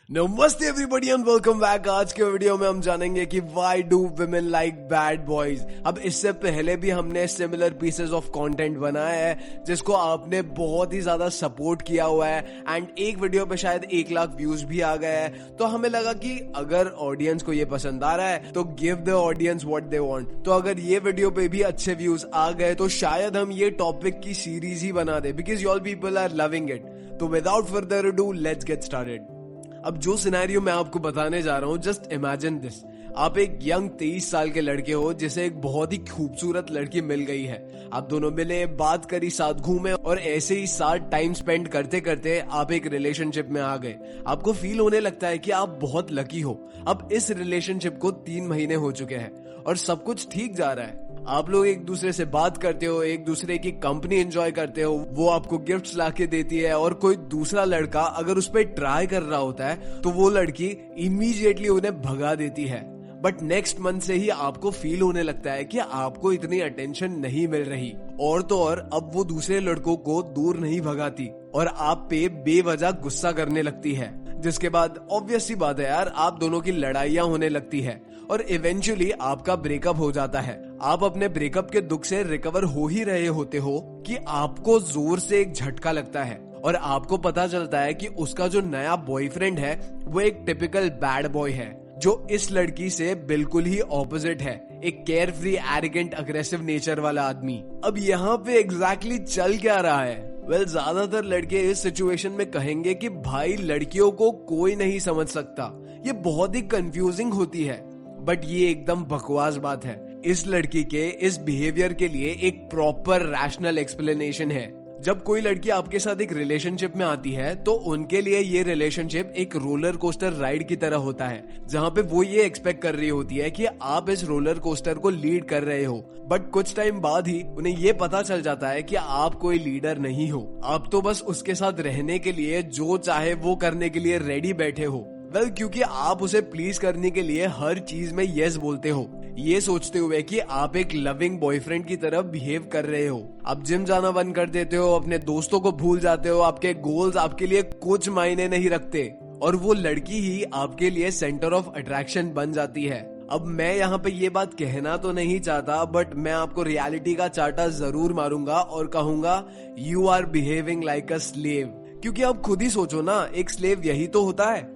नमस्ते everybody and welcome back. आज के वीडियो में हम जानेंगे कि why do women like bad boys. अब इससे पहले भी हमने सिमिलर पीसेस ऑफ कंटेंट बनाया है जिसको आपने बहुत ही ज्यादा सपोर्ट किया हुआ है एंड एक वीडियो पे शायद 1 लाख व्यूज भी आ गए हैं। तो हमें लगा कि अगर ऑडियंस को ये पसंद आ रहा है तो give the audience what they want. तो अगर ये वीडियो पे भी अच्छे व्यूज आ गए तो शायद हम ये टॉपिक की सीरीज ही बना दे because all people are loving it. तो without further ado let's get started. अब जो सिनेरियो मैं आपको बताने जा रहा हूँ, जस्ट इमेजिन दिस। आप एक यंग 23 साल के लड़के हो जिसे एक बहुत ही खूबसूरत लड़की मिल गई है। आप दोनों मिले, बात करी, साथ घूमे और ऐसे ही साथ टाइम स्पेंड करते करते आप एक रिलेशनशिप में आ गए। आपको फील होने लगता है कि आप बहुत लकी हो। अब इस रिलेशनशिप को 3 महीने हो चुके हैं और सब कुछ ठीक जा रहा है। आप लोग एक दूसरे से बात करते हो, एक दूसरे की कंपनी एंजॉय करते हो, वो आपको गिफ्ट्स लाके देती है और कोई दूसरा लड़का अगर उस पर ट्राई कर रहा होता है तो वो लड़की इमीडिएटली उन्हें भगा देती है। बट नेक्स्ट मंथ से ही आपको फील होने लगता है कि आपको इतनी अटेंशन नहीं मिल रही और तो और अब वो दूसरे लड़कों को दूर नहीं भगाती और आप पे बेवजह गुस्सा करने लगती है। जिसके बाद ऑब्वियस सी बात है यार, आप दोनों की लड़ाइयां होने लगती है और इवेंचुअली आपका ब्रेकअप हो जाता है। आप अपने ब्रेकअप के दुख से रिकवर हो ही रहे होते हो कि आपको जोर से एक झटका लगता है और आपको पता चलता है कि उसका जो नया बॉयफ्रेंड है वो एक टिपिकल बैड बॉय है जो इस लड़की से बिल्कुल ही ऑपोजिट है, एक care free, arrogant, aggressive nature वाला आदमी। अब यहाँ पे एग्जैक्टली चल क्या रहा है? ज्यादातर लड़के इस सिचुएशन में कहेंगे कि भाई लड़कियों को कोई नहीं समझ सकता, ये बहुत ही कंफ्यूजिंग होती है। बट ये एकदम बकवास बात है। इस लड़की के इस बिहेवियर के लिए एक प्रॉपर रैशनल एक्सप्लेनेशन है। जब कोई लड़की आपके साथ एक रिलेशनशिप में आती है तो उनके लिए ये रिलेशनशिप एक रोलर कोस्टर राइड की तरह होता है, जहाँ पे वो ये एक्सपेक्ट कर रही होती है कि आप इस रोलर कोस्टर को लीड कर रहे हो। बट कुछ टाइम बाद ही उन्हें ये पता चल जाता है कि आप कोई लीडर नहीं हो, आप तो बस उसके साथ रहने के लिए जो चाहे वो करने के लिए रेडी बैठे हो। क्योंकि आप उसे प्लीज करने के लिए हर चीज में यस बोलते हो, ये सोचते हुए कि आप एक लविंग बॉयफ्रेंड की तरह बिहेव कर रहे हो। आप जिम जाना बंद कर देते हो, अपने दोस्तों को भूल जाते हो, आपके गोल्स आपके लिए कुछ मायने नहीं रखते और वो लड़की ही आपके लिए सेंटर ऑफ अट्रैक्शन बन जाती है। अब मैं यहाँ पे ये बात कहना तो नहीं चाहता बट मैं आपको रियलिटी का चाटा जरूर मारूंगा और कहूंगा you are behaving like a slave. क्योंकि आप खुद ही सोचो ना, एक स्लेव यही तो होता है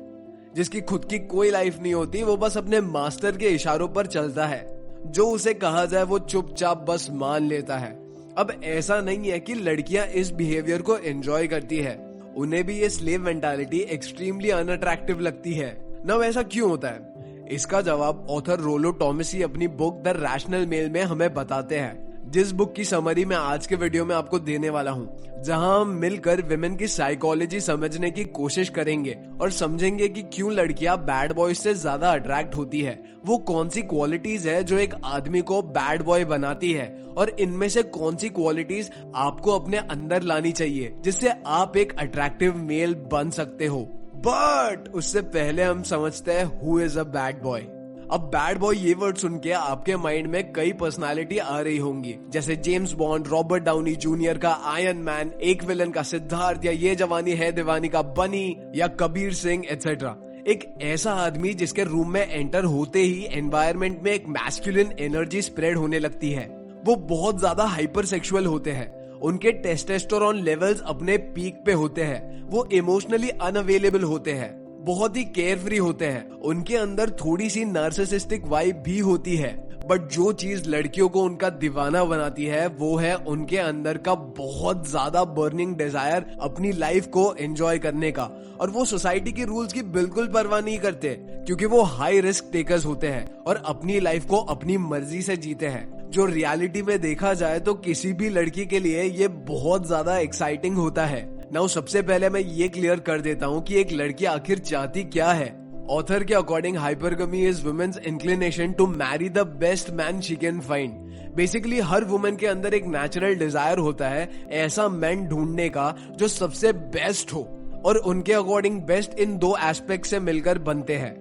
जिसकी खुद की कोई लाइफ नहीं होती, वो बस अपने मास्टर के इशारों पर चलता है, जो उसे कहा जाए वो चुपचाप बस मान लेता है। अब ऐसा नहीं है कि लड़कियां इस बिहेवियर को एंजॉय करती है, उन्हें भी ये स्लेव मेंटालिटी एक्सट्रीमली अनअट्रैक्टिव लगती है ना। ऐसा क्यों होता है? इसका जवाब ऑथर रोलो टॉमसी अपनी बुक द रैशनल मेल में हमें बताते हैं, जिस बुक की समरी मैं आज के वीडियो में आपको देने वाला हूँ, जहाँ हम मिलकर विमेन की साइकोलॉजी समझने की कोशिश करेंगे और समझेंगे कि क्यों लड़कियां बैड बॉय से ज्यादा अट्रैक्ट होती है, वो कौन सी क्वालिटीज है जो एक आदमी को बैड बॉय बनाती है और इनमें से कौन सी क्वालिटीज आपको अपने अंदर लानी चाहिए जिससे आप एक अट्रैक्टिव मेल बन सकते हो। बट उससे पहले हम समझते हैं who is a bad boy. अब बैड बॉय ये वर्ड सुन के आपके माइंड में कई पर्सनालिटी आ रही होंगी, जैसे James bond, Robert Downey junior का आयरन मैन, एक विलन का सिद्धार्थ, या ये जवानी है दीवानी का बनी, या कबीर सिंह एटसेट्रा। एक ऐसा आदमी जिसके रूम में एंटर होते ही एनवायरनमेंट में एक मैस्कुलिन एनर्जी स्प्रेड होने लगती है। वो बहुत ज्यादा हाइपर सेक्सुअल होते हैं, उनके टेस्टोस्टेरोन लेवल्स अपने पीक पे होते हैं, वो इमोशनली अनअवेलेबल होते हैं, बहुत ही केयर फ्री होते हैं, उनके अंदर थोड़ी सी नार्सिसिस्टिक वाइब भी होती है। बट जो चीज लड़कियों को उनका दीवाना बनाती है वो है उनके अंदर का बहुत ज्यादा बर्निंग डिजायर अपनी लाइफ को एंजॉय करने का। और वो सोसाइटी की रूल्स की बिल्कुल परवाह नहीं करते क्योंकि वो हाई रिस्क टेकर्स होते हैं और अपनी लाइफ को अपनी मर्जी से जीते हैं। जो रियलिटी में देखा जाए तो किसी भी लड़की के लिए ये बहुत ज्यादा एक्साइटिंग होता है। नाउ सबसे पहले मैं ये क्लियर कर देता हूँ कि एक लड़की आखिर चाहती क्या है। ऑथर के according hypergamy is women's inclination to marry the best man she can find. Basically हर वुमेन के अंदर एक नेचुरल डिजायर होता है ऐसा मैन ढूंढने का जो सबसे बेस्ट हो, और उनके अकॉर्डिंग बेस्ट इन 2 एस्पेक्ट से मिलकर बनते हैं।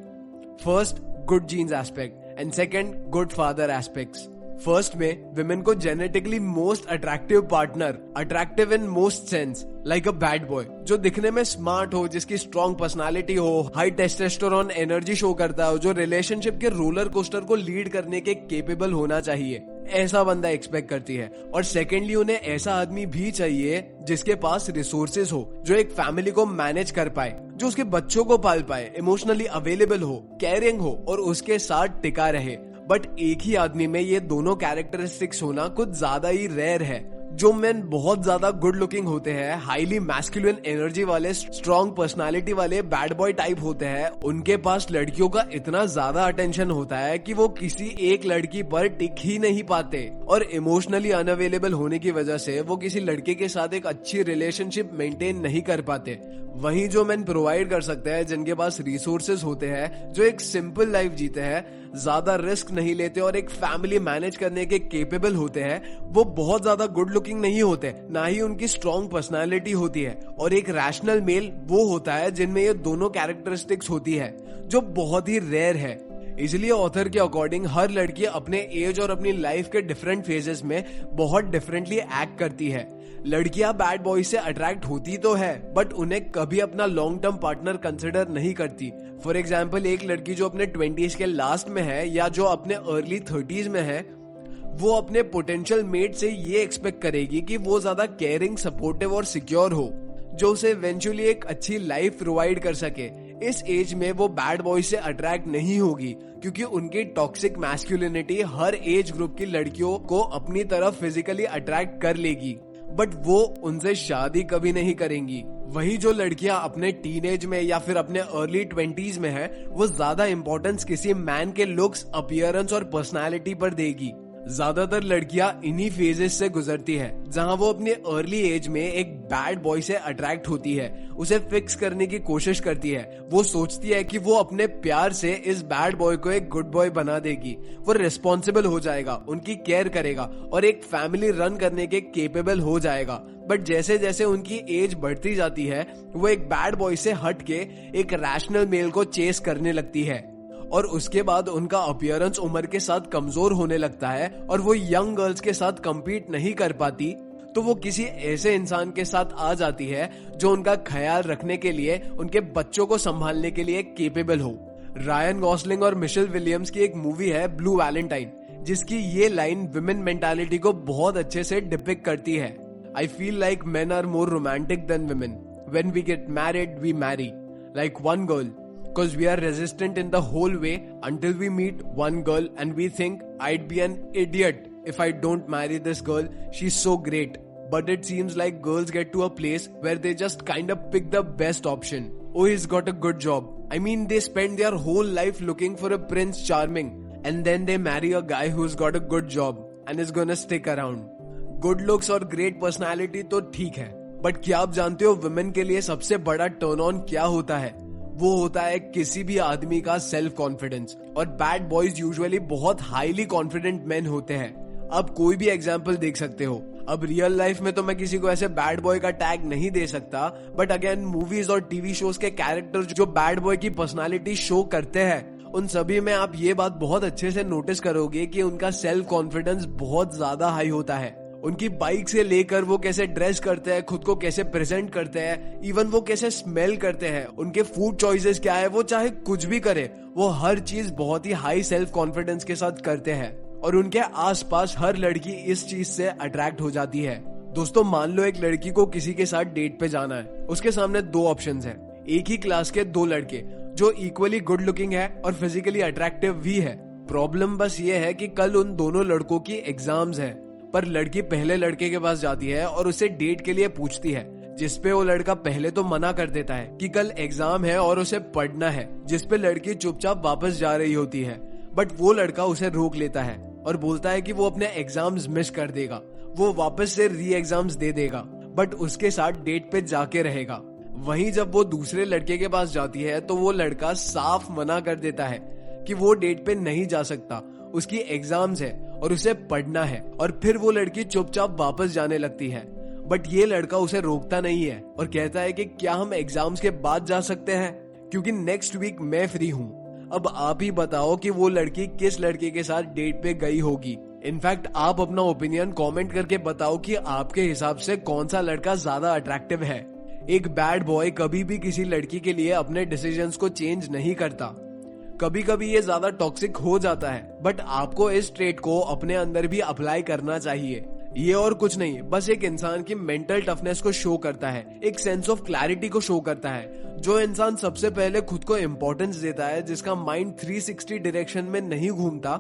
First, good genes aspect and second, good father aspects. First में विमेन को genetically most attractive partner, attractive in most sense, like a bad boy, जो दिखने में स्मार्ट हो, जिसकी स्ट्रॉन्ग पर्सनालिटी हो, हाई टेस्टोस्टेरोन एनर्जी शो करता हो, जो रिलेशनशिप के रोलर कोस्टर को लीड करने के केपेबल होना चाहिए, ऐसा बंदा एक्सपेक्ट करती है। और सेकेंडली उन्हें ऐसा आदमी भी चाहिए जिसके पास रिसोर्सेज हो, जो एक फैमिली को मैनेज कर पाए, जो उसके बच्चों को पाल पाए, इमोशनली अवेलेबल हो, केयरिंग हो और उसके साथ टिका रहे। बट एक ही आदमी में ये दोनों कैरेक्टरिस्टिक्स होना कुछ ज्यादा ही रेयर है। जो मेन बहुत ज्यादा गुड लुकिंग होते हैं, हाईली मैस्कुलिन एनर्जी वाले, स्ट्रॉन्ग पर्सनालिटी वाले बैड बॉय टाइप होते हैं, उनके पास लड़कियों का इतना ज्यादा अटेंशन होता है कि वो किसी एक लड़की पर टिक ही नहीं पाते और इमोशनली अनअवेलेबल होने की वजह से वो किसी लड़के के साथ एक अच्छी रिलेशनशिप मेंटेन नहीं कर पाते। वहीं जो मैन प्रोवाइड कर सकते हैं, जिनके पास रिसोर्सेज होते हैं, जो एक सिंपल लाइफ जीते हैं, ज्यादा रिस्क नहीं लेते और एक फैमिली मैनेज करने के केपेबल होते हैं, वो बहुत ज्यादा गुड लुकिंग नहीं होते, ना ही उनकी स्ट्रॉन्ग पर्सनालिटी होती है। और एक रैशनल मेल वो होता है जिनमें ये दोनों कैरेक्टरिस्टिक्स होती है, जो बहुत ही रेयर है। इसलिए ऑथर के अकॉर्डिंग हर लड़की अपने एज और अपनी लाइफ के डिफरेंट फेजेस में बहुत डिफरेंटली एक्ट करती है। लड़कियां बैड बॉय से अट्रैक्ट होती तो है, बट उन्हें कभी अपना लॉन्ग टर्म पार्टनर कंसिडर नहीं करती। फॉर एग्जाम्पल, एक लड़की जो अपने 20s के लास्ट में है या जो अपने अर्ली 30s में है, वो अपने पोटेंशियल मेट से ये एक्सपेक्ट करेगी कि वो ज्यादा केयरिंग, सपोर्टिव और सिक्योर हो, जो उसे इवेंचुअली एक अच्छी लाइफ प्रोवाइड कर सके। इस एज में वो बैड बॉय से अट्रैक्ट नहीं होगी, क्योंकि उनकी टॉक्सिक मैस्कुलिनिटी हर एज ग्रुप की लड़कियों को अपनी तरफ फिजिकली अट्रैक्ट कर लेगी, बट वो उनसे शादी कभी नहीं करेंगी। वही जो लड़कियां अपने टीनेज में या फिर अपने अर्ली 20s में है, वो ज्यादा इंपॉर्टेंस किसी मैन के लुक्स, अपीयरेंस और पर्सनालिटी पर देगी। ज्यादातर लड़कियां इन्हीं फेजेस से गुजरती है, जहां वो अपने अर्ली एज में एक बैड बॉय से अट्रैक्ट होती है, उसे फिक्स करने की कोशिश करती है। वो सोचती है कि वो अपने प्यार से इस बैड बॉय को एक गुड बॉय बना देगी, वो रिस्पॉन्सिबल हो जाएगा, उनकी केयर करेगा और एक फैमिली रन करने के केपेबल हो जाएगा। बट जैसे जैसे उनकी एज बढ़ती जाती है, वो एक बैड बॉय से हट के एक रैशनल मेल को चेस करने लगती है और उसके बाद उनका अपीयरेंस उम्र के साथ कमजोर होने लगता है और वो यंग गर्ल्स के साथ कम्पीट नहीं कर पाती, तो वो किसी ऐसे इंसान के साथ आ जाती है जो उनका ख्याल रखने के लिए, उनके बच्चों को संभालने के लिए केपेबल हो। रायन गॉसलिंग और मिशेल विलियम्स की एक मूवी है ब्लू वैलेंटाइन, जिसकी ये लाइन विमेन मेंटालिटी को बहुत अच्छे से डिपिक्ट करती है। I feel like men are more romantic than women. When we get married, we marry. Like one girl. Cause we are resistant in the whole way until we meet one girl and we think I'd be an idiot if I don't marry this girl. She's so great. But it seems like girls get to a place where they just kind of pick the best option. Oh, he's got a good job. I mean, they spend their whole life looking for a Prince Charming. And then they marry a guy who's got a good job and is gonna stick around. Good looks और great personality तो ठीक है, but क्या आप जानते हो women के लिए सबसे बड़ा टर्न ऑन क्या होता है? वो होता है किसी भी आदमी का सेल्फ कॉन्फिडेंस। और बैड बॉयज यूजुअली बहुत हाईली कॉन्फिडेंट मेन होते हैं। अब कोई भी एग्जांपल देख सकते हो। अब रियल लाइफ में तो मैं किसी को ऐसे बैड बॉय का टैग नहीं दे सकता, बट अगेन मूवीज और टीवी शोज के कैरेक्टर्स जो बैड बॉय की पर्सनालिटी शो करते हैं, उन सभी में आप ये बात बहुत अच्छे से नोटिस करोगे कि उनका सेल्फ कॉन्फिडेंस बहुत ज्यादा हाई होता है। उनकी बाइक से लेकर वो कैसे ड्रेस करते हैं, खुद को कैसे प्रेजेंट करते हैं, इवन वो कैसे स्मेल करते हैं, उनके फूड चॉइसेस क्या है, वो चाहे कुछ भी करे, वो हर चीज बहुत ही हाई सेल्फ कॉन्फिडेंस के साथ करते हैं और उनके आसपास हर लड़की इस चीज से अट्रैक्ट हो जाती है। दोस्तों, मान लो एक लड़की को किसी के साथ डेट पे जाना है। उसके सामने दो ऑप्शंस हैं। एक ही क्लास के दो लड़के जो इक्वली गुड लुकिंग है और फिजिकली अट्रैक्टिव भी है। प्रॉब्लम बस ये है कि कल उन दोनों लड़कों की एग्जाम्स है, पर लड़की पहले लड़के के पास जाती है और उसे डेट के लिए पूछती है, जिसपे वो लड़का पहले तो मना कर देता है कि कल एग्जाम है और उसे पढ़ना है, जिसपे लड़की चुपचाप वापस जा रही होती है। बट वो लड़का उसे रोक लेता है और बोलता है कि वो अपने एग्जाम्स मिस कर देगा, वो वापस से री एग्जाम्स दे देगा, बट उसके साथ डेट पे जाके रहेगा। वहीं जब वो दूसरे लड़के के पास जाती है तो वो लड़का साफ मना कर देता है कि वो डेट पे नहीं जा सकता, उसकी एग्जाम्स है और उसे पढ़ना है, और फिर वो लड़की चुपचाप वापस जाने लगती है। बट ये लड़का उसे रोकता नहीं है और कहता है कि क्या हम एग्जाम्स के बाद जा सकते हैं, क्योंकि नेक्स्ट वीक मैं फ्री हूँ। अब आप ही बताओ कि वो लड़की किस लड़के के साथ डेट पे गई होगी। इनफैक्ट आप अपना ओपिनियन कमेंट करके बताओ कि आपके हिसाब से कौन सा लड़का ज्यादा अट्रैक्टिव है। एक बैड बॉय कभी भी किसी लड़की के लिए अपने डिसीजंस को चेंज नहीं करता। कभी कभी ये ज्यादा टॉक्सिक हो जाता है, बट आपको इस ट्रेट को अपने अंदर भी अप्लाई करना चाहिए। ये और कुछ नहीं, बस एक इंसान की मेंटल टफनेस को शो करता है, एक सेंस ऑफ क्लैरिटी को शो करता है। जो इंसान सबसे पहले खुद को इम्पोर्टेंस देता है, जिसका माइंड 360 डायरेक्शन में नहीं घूमता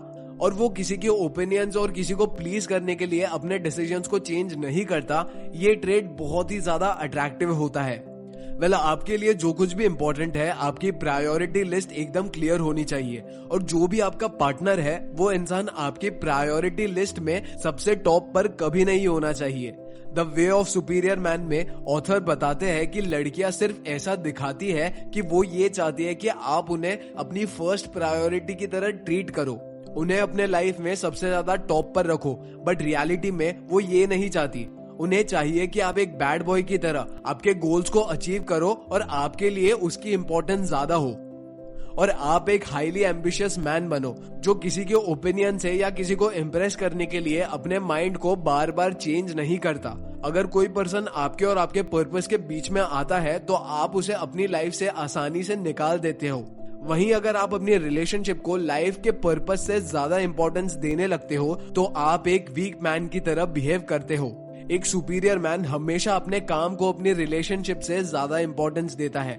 और वो किसी के ओपिनियंस और किसी को प्लीज करने के लिए अपने डिसीजंस को चेंज नहीं करता, ये ट्रेट बहुत ही ज्यादा अट्रैक्टिव होता है। वेल, आपके लिए जो कुछ भी इम्पोर्टेंट है, आपकी प्रायोरिटी लिस्ट एकदम क्लियर होनी चाहिए और जो भी आपका पार्टनर है वो इंसान आपकी प्रायोरिटी लिस्ट में सबसे टॉप पर कभी नहीं होना चाहिए। The way of superior man में ऑथर बताते हैं कि लड़कियां सिर्फ ऐसा दिखाती है कि वो ये चाहती है कि आप उन्हें अपनी फर्स्ट प्रायोरिटी की तरह ट्रीट करो, उन्हें अपने लाइफ में सबसे ज्यादा टॉप पर रखो, बट रियलिटी में वो ये नहीं चाहती। उन्हें चाहिए कि आप एक बैड बॉय की तरह आपके गोल्स को अचीव करो और आपके लिए उसकी इंपॉर्टेंस ज्यादा हो, और आप एक हाईली एम्बिशियस मैन बनो जो किसी के ओपिनियन से या किसी को इम्प्रेस करने के लिए अपने माइंड को बार बार चेंज नहीं करता। अगर कोई पर्सन आपके और आपके पर्पस के बीच में आता है तो आप उसे अपनी लाइफ से आसानी से निकाल देते हो। वहीं अगर आप अपनी रिलेशनशिप को लाइफ के पर्पस से ज्यादा इंपॉर्टेंस देने लगते हो तो आप एक वीक मैन की तरह बिहेव करते हो। एक सुपीरियर मैन हमेशा अपने काम को अपनी रिलेशनशिप से ज्यादा इंपॉर्टेंस देता है,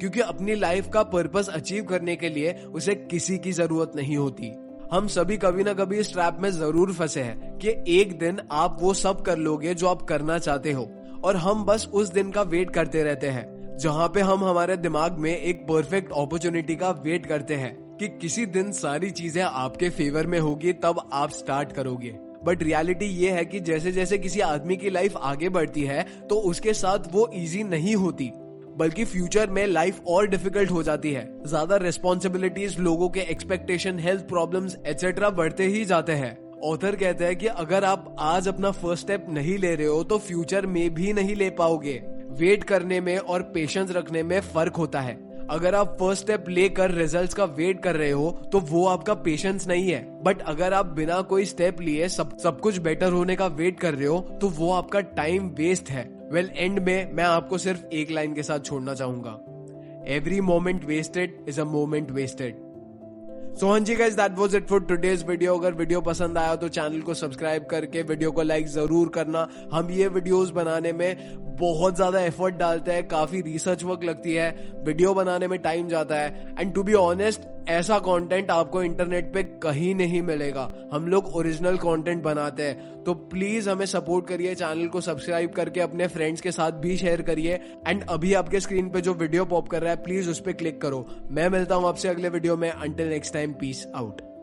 क्योंकि अपनी लाइफ का पर्पस अचीव करने के लिए उसे किसी की जरूरत नहीं होती। हम सभी कभी ना कभी इस ट्रैप में जरूर फंसे हैं कि एक दिन आप वो सब कर लोगे जो आप करना चाहते हो, और हम बस उस दिन का वेट करते रहते हैं जहाँ पे हम हमारे दिमाग में एक परफेक्ट अपॉर्चुनिटी का वेट करते हैं कि किसी दिन सारी चीजें आपके फेवर में होगी, तब आप स्टार्ट करोगे। बट रियलिटी ये है कि जैसे जैसे किसी आदमी की लाइफ आगे बढ़ती है तो उसके साथ वो इजी नहीं होती, बल्कि फ्यूचर में लाइफ और डिफिकल्ट हो जाती है। ज्यादा रिस्पॉन्सिबिलिटीज, लोगों के एक्सपेक्टेशन, हेल्थ प्रॉब्लम्स एटसेट्रा बढ़ते ही जाते हैं। ऑथर कहते हैं कि अगर आप आज अपना फर्स्ट स्टेप नहीं ले रहे हो तो फ्यूचर में भी नहीं ले पाओगे। वेट करने में और पेशेंस रखने में फर्क होता है। अगर आप फर्स्ट स्टेप लेकर रिजल्ट्स का वेट कर रहे हो तो वो आपका पेशेंस नहीं है, बट अगर आप बिना कोई स्टेप लिए सब कुछ बेटर होने का वेट कर रहे हो तो वो आपका टाइम वेस्ट है। वेल, एंड में मैं आपको सिर्फ एक लाइन के साथ छोड़ना चाहूंगा, every moment wasted is a moment wasted. So हाँ जी guys, that was it for today's video. अगर वीडियो पसंद आया तो चैनल को सब्सक्राइब करके वीडियो को लाइक जरूर करना। हम ये वीडियोस बनाने में बहुत ज्यादा एफर्ट डालते हैं, काफी रिसर्च वर्क लगती है, वीडियो बनाने में टाइम जाता है, एंड टू बी ऑनेस्ट ऐसा कंटेंट आपको इंटरनेट पे कहीं नहीं मिलेगा। हम लोग ओरिजिनल कंटेंट बनाते हैं, तो प्लीज हमें सपोर्ट करिए, चैनल को सब्सक्राइब करके अपने फ्रेंड्स के साथ भी शेयर करिए। एंड अभी आपके स्क्रीन पे जो वीडियो पॉप कर रहा है प्लीज उस पर क्लिक करो। मैं मिलता हूं आपसे अगले वीडियो में। Until next time, peace out.